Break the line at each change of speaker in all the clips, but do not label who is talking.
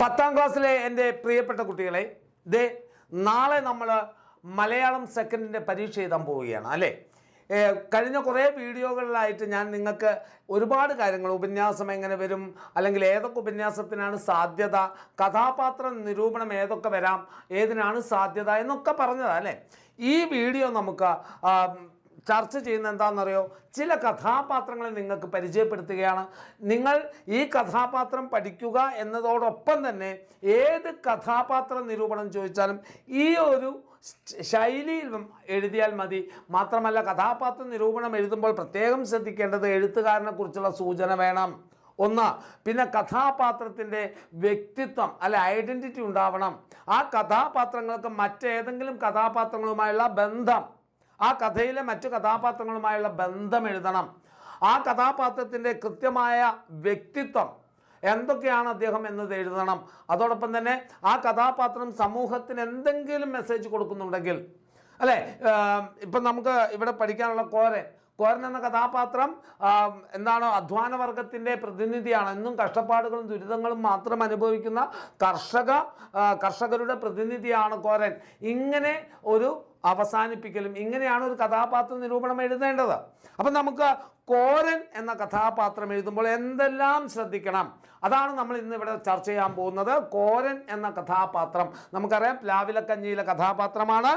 10ാം ക്ലാസ്സിലെ എൻ്റെ പ്രിയപ്പെട്ട കുട്ടികളെ, നാളെ നമ്മൾ മലയാളം സെക്കൻഡിൻ്റെ പരീക്ഷ എഴുതാൻ പോവുകയാണ് അല്ലേ. കഴിഞ്ഞ കുറേ വീഡിയോകളിലായിട്ട് ഞാൻ നിങ്ങൾക്ക് ഒരുപാട് കാര്യങ്ങൾ, ഉപന്യാസം എങ്ങനെ വരും, അല്ലെങ്കിൽ ഏതൊക്കെ ഉപന്യാസത്തിനാണ് സാധ്യത, കഥാപാത്ര നിരൂപണം ഏതൊക്കെ വരാം, ഏതിനാണ് സാധ്യത എന്നൊക്കെ പറഞ്ഞതാണ് അല്ലേ. ഈ വീഡിയോ നമുക്ക് ചർച്ച ചെയ്യുന്ന എന്താണെന്നറിയോ, ചില കഥാപാത്രങ്ങളെ നിങ്ങൾക്ക് പരിചയപ്പെടുത്തുകയാണ്. നിങ്ങൾ ഈ കഥാപാത്രം പഠിക്കുക എന്നതോടൊപ്പം തന്നെ ഏത് കഥാപാത്ര നിരൂപണം ചോദിച്ചാലും ഈ ഒരു ശൈലിയിൽ എഴുതിയാൽ മതി. മാത്രമല്ല, കഥാപാത്ര നിരൂപണം എഴുതുമ്പോൾ പ്രത്യേകം ശ്രദ്ധിക്കേണ്ടത് എഴുത്തുകാരനെ കുറിച്ചുള്ള സൂചന വേണം. ഒന്ന്, പിന്നെ കഥാപാത്രത്തിൻ്റെ വ്യക്തിത്വം അല്ലെ ഐഡൻറ്റിറ്റി ഉണ്ടാവണം. ആ കഥാപാത്രങ്ങൾക്ക് മറ്റേതെങ്കിലും കഥാപാത്രങ്ങളുമായുള്ള ബന്ധം, ആ കഥയിലെ മറ്റു കഥാപാത്രങ്ങളുമായുള്ള ബന്ധം എഴുതണം. ആ കഥാപാത്രത്തിൻ്റെ കൃത്യമായ വ്യക്തിത്വം എന്തൊക്കെയാണ് അദ്ദേഹം എന്നത് എഴുതണം. അതോടൊപ്പം തന്നെ ആ കഥാപാത്രം സമൂഹത്തിന് എന്തെങ്കിലും മെസ്സേജ് കൊടുക്കുന്നുണ്ടെങ്കിൽ അല്ലേ. ഇപ്പം നമുക്ക് ഇവിടെ പഠിക്കാനുള്ള കോരൻ എന്ന കഥാപാത്രം എന്താണ്, അധ്വാന വർഗത്തിൻ്റെ പ്രതിനിധിയാണ്. എന്നും കഷ്ടപ്പാടുകളും ദുരിതങ്ങളും മാത്രം അനുഭവിക്കുന്ന കർഷകരുടെ പ്രതിനിധിയാണ് കോരൻ. ഇങ്ങനെ ഒരു അവസാനിപ്പിക്കലും, ഇങ്ങനെയാണ് ഒരു കഥാപാത്ര നിരൂപണം എഴുതേണ്ടത്. അപ്പം നമുക്ക് കോരൻ എന്ന കഥാപാത്രം എഴുതുമ്പോൾ എന്തെല്ലാം ശ്രദ്ധിക്കണം, അതാണ് നമ്മൾ ഇന്ന് ഇവിടെ ചർച്ച ചെയ്യാൻ പോകുന്നത്. കോരൻ എന്ന കഥാപാത്രം നമുക്കറിയാം, പ്ലാവിലക്കഞ്ഞിയിലെ കഥാപാത്രമാണ്.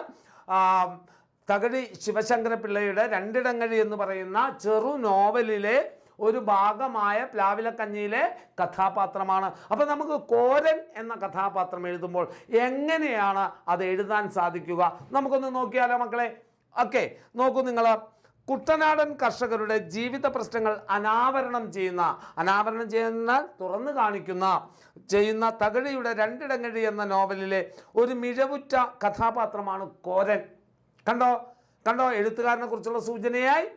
തകഴി ശിവശങ്കരപിള്ളയുടെ രണ്ടിടങ്ങഴി എന്ന് പറയുന്ന ചെറു നോവലിലെ ഒരു ഭാഗമായ പ്ലാവിലക്കഞ്ഞിയിലെ കഥാപാത്രമാണ്. അപ്പോൾ നമുക്ക് കോരൻ എന്ന കഥാപാത്രം എഴുതുമ്പോൾ എങ്ങനെയാണ് അത് എഴുതാൻ സാധിക്കുക, നമുക്കൊന്ന് നോക്കിയാലോ മക്കളെ. ഓക്കെ, നോക്കൂ നിങ്ങൾ. കുട്ടനാടൻ കർഷകരുടെ ജീവിത പ്രശ്നങ്ങൾ അനാവരണം ചെയ്യുന്ന തുറന്നു ചെയ്യുന്ന തകഴിയുടെ രണ്ടിടങ്ങഴി എന്ന നോവലിലെ ഒരു മിഴവുറ്റ കഥാപാത്രമാണ് കോരൻ. കണ്ടോ എഴുത്തുകാരനെ കുറിച്ചുള്ള സൂചനയായി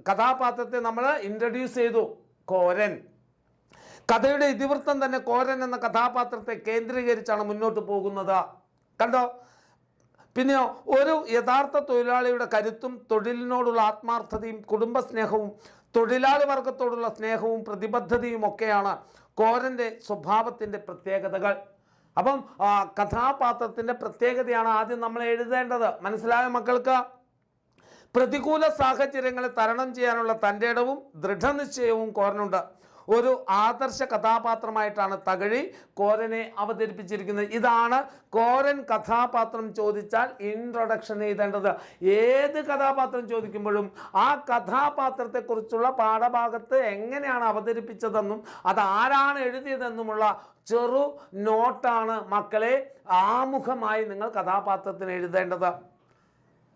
കഥാപാത്രത്തെ നമ്മൾ ഇൻട്രൊഡ്യൂസ് ചെയ്തു, കോരൻ. കഥയുടെ ഇതിവൃത്തം തന്നെ കോരൻ എന്ന കഥാപാത്രത്തെ കേന്ദ്രീകരിച്ചാണ് മുന്നോട്ട് പോകുന്നത്. കണ്ടോ. പിന്നെയോ, ഒരു യഥാർത്ഥ തൊഴിലാളിയുടെ കരുത്തും തൊഴിലിനോടുള്ള ആത്മാർത്ഥതയും കുടുംബസ്നേഹവും തൊഴിലാളി വർഗത്തോടുള്ള സ്നേഹവും പ്രതിബദ്ധതയും ഒക്കെയാണ് കോരൻ്റെ സ്വഭാവത്തിൻ്റെ പ്രത്യേകതകൾ. അപ്പം കഥാപാത്രത്തിൻ്റെ പ്രത്യേകതയാണ് ആദ്യം നമ്മൾ എഴുതേണ്ടത്. മനസ്സിലായ മക്കൾക്ക്? പ്രതികൂല സാഹചര്യങ്ങളെ തരണം ചെയ്യാനുള്ള തൻ്റെ ഇടവും ദൃഢനിശ്ചയവും കോരനുണ്ട്. ഒരു ആദർശ കഥാപാത്രമായിട്ടാണ് തകഴി കോരനെ അവതരിപ്പിച്ചിരിക്കുന്നത്. ഇതാണ് കോരൻ കഥാപാത്രം ചോദിച്ചാൽ ഇൻട്രൊഡക്ഷൻ എഴുതേണ്ടത്. ഏത് കഥാപാത്രം ചോദിക്കുമ്പോഴും ആ കഥാപാത്രത്തെക്കുറിച്ചുള്ള പാഠഭാഗത്ത് എങ്ങനെയാണ് അവതരിപ്പിച്ചതെന്നും അതാരാണ് എഴുതിയതെന്നുമുള്ള ചെറു നോട്ടാണ് മക്കളെ ആമുഖമായി നിങ്ങൾ കഥാപാത്രത്തിന് എഴുതേണ്ടത്.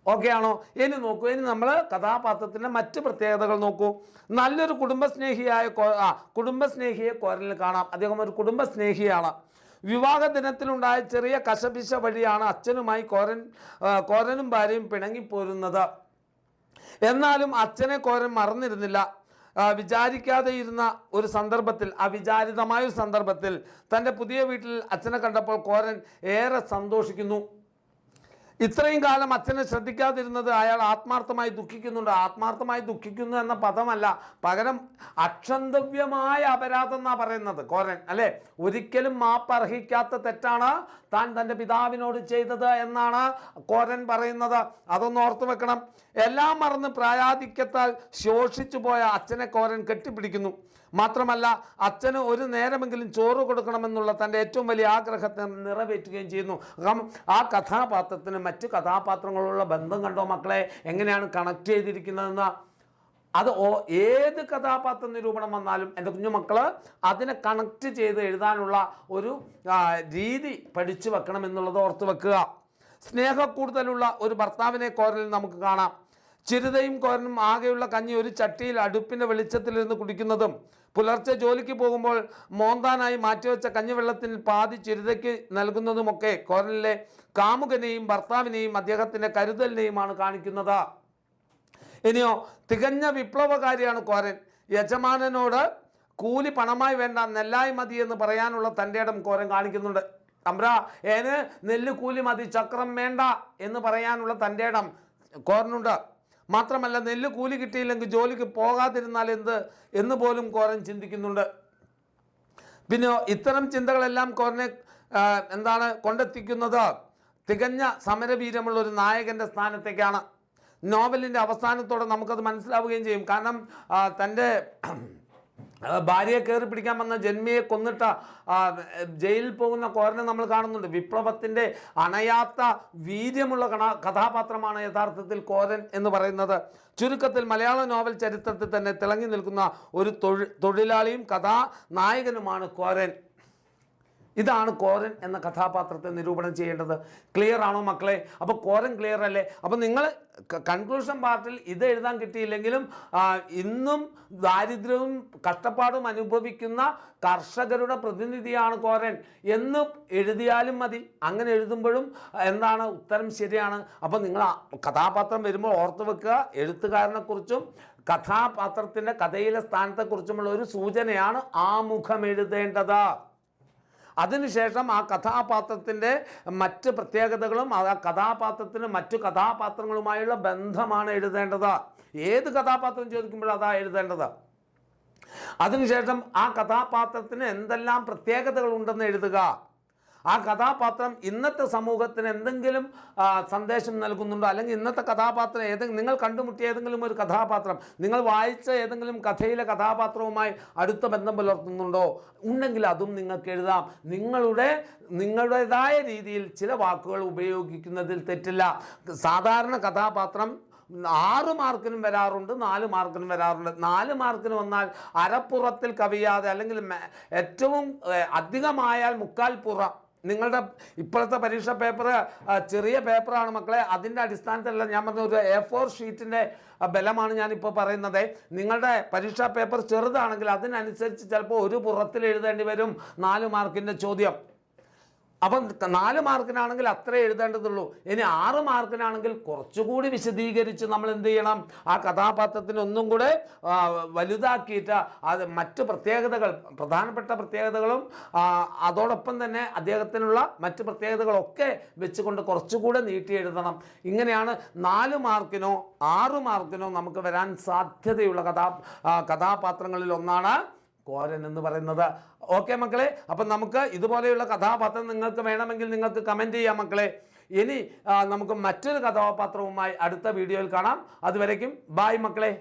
ഓക്കെ ആണോ? ഇനി നോക്കൂ, ഇനി നമ്മൾ കഥാപാത്രത്തിൻ്റെ മറ്റ് പ്രത്യേകതകൾ നോക്കൂ. നല്ലൊരു കുടുംബസ്നേഹിയെ കോരനിൽ കാണാം. അദ്ദേഹം ഒരു കുടുംബസ്നേഹിയാണ്. വിവാഹ ദിനത്തിലുണ്ടായ ചെറിയ കശപിശ വഴിയാണ് അച്ഛനുമായി കോരനും ഭാര്യയും പിണങ്ങിപ്പോരുന്നത്. എന്നാലും അച്ഛനെ കോരൻ മറന്നിരുന്നില്ല. വിചാരിക്കാതെ ഇരുന്ന ഒരു സന്ദർഭത്തിൽ, അവിചാരിതമായ ഒരു സന്ദർഭത്തിൽ തൻ്റെ പുതിയ വീട്ടിൽ അച്ഛനെ കണ്ടപ്പോൾ കോരൻ ഏറെ സന്തോഷിക്കുന്നു. ഇത്രയും കാലം അച്ഛനെ ശ്രദ്ധിക്കാതിരുന്നത് അയാൾ ആത്മാർത്ഥമായി ദുഃഖിക്കുന്നുണ്ട്. ആത്മാർത്ഥമായി ദുഃഖിക്കുന്നു എന്ന പദമല്ല, പകരം അക്ഷന്തവ്യമായ അപരാധം എന്നാണ് പറയുന്നത് കോരൻ അല്ലേ. ഒരിക്കലും മാപ്പർഹിക്കാത്ത തെറ്റാണ് താൻ തൻ്റെ പിതാവിനോട് ചെയ്തത് എന്നാണ് കോരൻ പറയുന്നത്. അതൊന്ന് ഓർത്തു വെക്കണം. എല്ലാം മറന്ന് പ്രായാധിക്യത്താൽ ശോഷിച്ചു പോയ അച്ഛനെ കോരൻ കെട്ടിപ്പിടിക്കുന്നു. മാത്രമല്ല, അച്ഛന് ഒരു നേരമെങ്കിലും ചോറ് കൊടുക്കണമെന്നുള്ള തൻ്റെ ഏറ്റവും വലിയ ആഗ്രഹത്തെ നിറവേറ്റുകയും ചെയ്യുന്നു. ആ കഥാപാത്രത്തിന് മറ്റു കഥാപാത്രങ്ങളുള്ള ബന്ധം കണ്ടോ മക്കളെ, എങ്ങനെയാണ് കണക്ട് ചെയ്തിരിക്കുന്നതെന്ന്. അത് ഏത് കഥാപാത്ര നിരൂപണം വന്നാലും എൻ്റെ കുഞ്ഞുമക്കൾ അതിനെ കണക്ട് ചെയ്ത് എഴുതാനുള്ള ഒരു രീതി പഠിച്ചു വെക്കണം എന്നുള്ളത് ഓർത്ത് വെക്കുക. സ്നേഹക്കൂടുതലുള്ള ഒരു ഭർത്താവിനെ കോരനിൽ നമുക്ക് കാണാം. ചിരുതയും കോരനും ആകെയുള്ള കഞ്ഞി ഒരു ചട്ടിയിൽ അടുപ്പിൻ്റെ വെളിച്ചത്തിലിരുന്ന് കുടിക്കുന്നതും പുലർച്ചെ ജോലിക്ക് പോകുമ്പോൾ മോന്താനായി മാറ്റിവെച്ച കഞ്ഞിവെള്ളത്തിൽ പാതി ചിരുതയ്ക്ക് നൽകുന്നതുമൊക്കെ കോരനിലെ കാമുകനെയും ഭർത്താവിനെയും അദ്ദേഹത്തിൻ്റെ കരുതലിനെയുമാണ് കാണിക്കുന്നത്. ഇനിയോ, തികഞ്ഞ വിപ്ലവകാരിയാണ് കോരൻ. യജമാനനോട് കൂലി പണമായി വേണ്ട, നെല്ലായി മതി എന്ന് പറയാനുള്ള തൻ്റെ ഇടം കോരൻ കാണിക്കുന്നുണ്ട്. ഏന് നെല്ല് കൂലി മതി, ചക്രം വേണ്ട എന്ന് പറയാനുള്ള തൻ്റെ ഇടം കോരനുണ്ട്. മാത്രമല്ല, നെല്ല് കൂലി കിട്ടിയില്ലെങ്കിൽ ജോലിക്ക് പോകാതിരുന്നാൽ എന്ന് പോലും കോരൻ ചിന്തിക്കുന്നുണ്ട്. പിന്നെ ഇത്തരം ചിന്തകളെല്ലാം കോരനെ എന്താണ് കൊണ്ടെത്തിക്കുന്നത് തികഞ്ഞ സമരവീര്യമുള്ള ഒരു നായകൻ്റെ സ്ഥാനത്തേക്കാണ്. നോവലിൻ്റെ അവസാനത്തോടെ നമുക്കത് മനസ്സിലാവുകയും ചെയ്യും. കാരണം തൻ്റെ ഭാര്യയെ കയറി പിടിക്കാൻ വന്ന ജന്മിയെ കൊന്നിട്ട് ജയിലിൽ പോകുന്ന കോരനെ നമ്മൾ കാണുന്നുണ്ട്. വിപ്ലവത്തിൻ്റെ അണയാത്ത വീര്യമുള്ള കഥാപാത്രമാണ് യഥാർത്ഥത്തിൽ കോരൻ എന്ന് പറയുന്നത്. ചുരുക്കത്തിൽ മലയാള നോവൽ ചരിത്രത്തിൽ തന്നെ തിളങ്ങി നിൽക്കുന്ന ഒരു തൊഴിലാളിയും കഥാനായകനുമാണ് കോരൻ. ഇതാണ് കോരൻ എന്ന കഥാപാത്രത്തെ നിരൂപണം ചെയ്യേണ്ടത്. ക്ലിയർ ആണോ മക്കളെ? അപ്പോൾ കോരൻ ക്ലിയർ അല്ലേ? അപ്പോൾ നിങ്ങൾ കൺക്ലൂഷൻ പാർട്ടിൽ ഇത് എഴുതാൻ കിട്ടിയില്ലെങ്കിലും ഇന്നും ദാരിദ്ര്യവും കഷ്ടപ്പാടും അനുഭവിക്കുന്ന കർഷകരുടെ പ്രതിനിധിയാണ് കോരൻ എന്ന് എഴുതിയാലും മതി. അങ്ങനെ എഴുതുമ്പോഴും എന്താണ് ഉത്തരം ശരിയാണ്. അപ്പോൾ നിങ്ങൾ കഥാപാത്രം വരുമ്പോൾ ഓർത്തു വെക്കുക, എഴുത്തുകാരനെക്കുറിച്ചും കഥാപാത്രത്തിൻ്റെ കഥയിലെ സ്ഥാനത്തെക്കുറിച്ചുമുള്ള ഒരു സൂചനയാണ് ആമുഖം എഴുതേണ്ടത്. അതിനുശേഷം ആ കഥാപാത്രത്തിൻ്റെ മറ്റ് പ്രത്യേകതകളും ആ കഥാപാത്രത്തിന് മറ്റു കഥാപാത്രങ്ങളുമായുള്ള ബന്ധമാണ് എഴുതേണ്ടത്. ഏത് കഥാപാത്രം ചോദിക്കുമ്പോഴും അതാ എഴുതേണ്ടത്. അതിനുശേഷം ആ കഥാപാത്രത്തിന് എന്തെല്ലാം പ്രത്യേകതകളുണ്ടെന്ന് എഴുതുക. ആ കഥാപാത്രം ഇന്നത്തെ സമൂഹത്തിന് എന്തെങ്കിലും സന്ദേശം നൽകുന്നുണ്ടോ, അല്ലെങ്കിൽ ഇന്നത്തെ കഥാപാത്രം നിങ്ങൾ കണ്ടുമുട്ടിയ ഏതെങ്കിലും ഒരു കഥാപാത്രം, നിങ്ങൾ വായിച്ച ഏതെങ്കിലും കഥയിലെ കഥാപാത്രവുമായി അടുത്ത ബന്ധം പുലർത്തുന്നുണ്ടോ? ഉണ്ടെങ്കിൽ അതും നിങ്ങൾക്ക് എഴുതാം. നിങ്ങളുടേതായ രീതിയിൽ ചില വാക്കുകൾ ഉപയോഗിക്കുന്നതിൽ തെറ്റില്ല. സാധാരണ കഥാപാത്രം 6 മാർക്കിനും വരാറുണ്ട്, 4 മാർക്കിനും വരാറുണ്ട്. 4 മാർക്കിന് വന്നാൽ അരപ്പുറത്തിൽ കവിയാതെ, അല്ലെങ്കിൽ ഏറ്റവും അധികമായാൽ 3/4 പുറം. നിങ്ങളുടെ ഇപ്പോഴത്തെ പരീക്ഷാ പേപ്പർ ചെറിയ പേപ്പറാണ് മക്കളെ. അതിൻ്റെ അടിസ്ഥാനത്തിലല്ല ഞാൻ പറഞ്ഞ ഒരു A4 ഷീറ്റിൻ്റെ ബലമാണ് ഞാനിപ്പോൾ പറയുന്നത്. നിങ്ങളുടെ പരീക്ഷാ പേപ്പർ ചെറുതാണെങ്കിൽ അതിനനുസരിച്ച് ചിലപ്പോൾ ഒരു പുറത്തിൽ എഴുതേണ്ടി വരും 4 മാർക്കിൻ്റെ ചോദ്യം. അപ്പം 4 മാർക്കിനാണെങ്കിൽ അത്രേ എഴുതേണ്ടതുള്ളൂ. ഇനി 6 മാർക്കിനാണെങ്കിൽ കുറച്ചുകൂടി വിശദീകരിച്ച് നമ്മൾ എന്ത് ചെയ്യണം, ആ കഥാപാത്രത്തിന് ഒന്നും കൂടെ വലുതാക്കിയിട്ട് അത് മറ്റ് പ്രത്യേകതകൾ, പ്രധാനപ്പെട്ട പ്രത്യേകതകളും അതോടൊപ്പം തന്നെ അദ്ദേഹത്തിനുള്ള മറ്റ് പ്രത്യേകതകളൊക്കെ വെച്ചുകൊണ്ട് കുറച്ചുകൂടെ നീട്ടി എഴുതണം. ഇങ്ങനെയാണ് 4 മാർക്കിനോ 6 മാർക്കിനോ നമുക്ക് വരാൻ സാധ്യതയുള്ള കഥാപാത്രങ്ങളിൽ ഒന്നാണ് കോരൻ എന്ന് പറയുന്നത്. ഓക്കെ മക്കളെ, അപ്പം നമുക്ക് ഇതുപോലെയുള്ള കഥാപാത്രം നിങ്ങൾക്ക് വേണമെങ്കിൽ നിങ്ങൾക്ക് കമൻറ്റ് ചെയ്യാം മക്കളെ. ഇനി നമുക്ക് മറ്റൊരു കഥാപാത്രവുമായി അടുത്ത വീഡിയോയിൽ കാണാം. അതുവരേക്കും ബായ് മക്കളെ.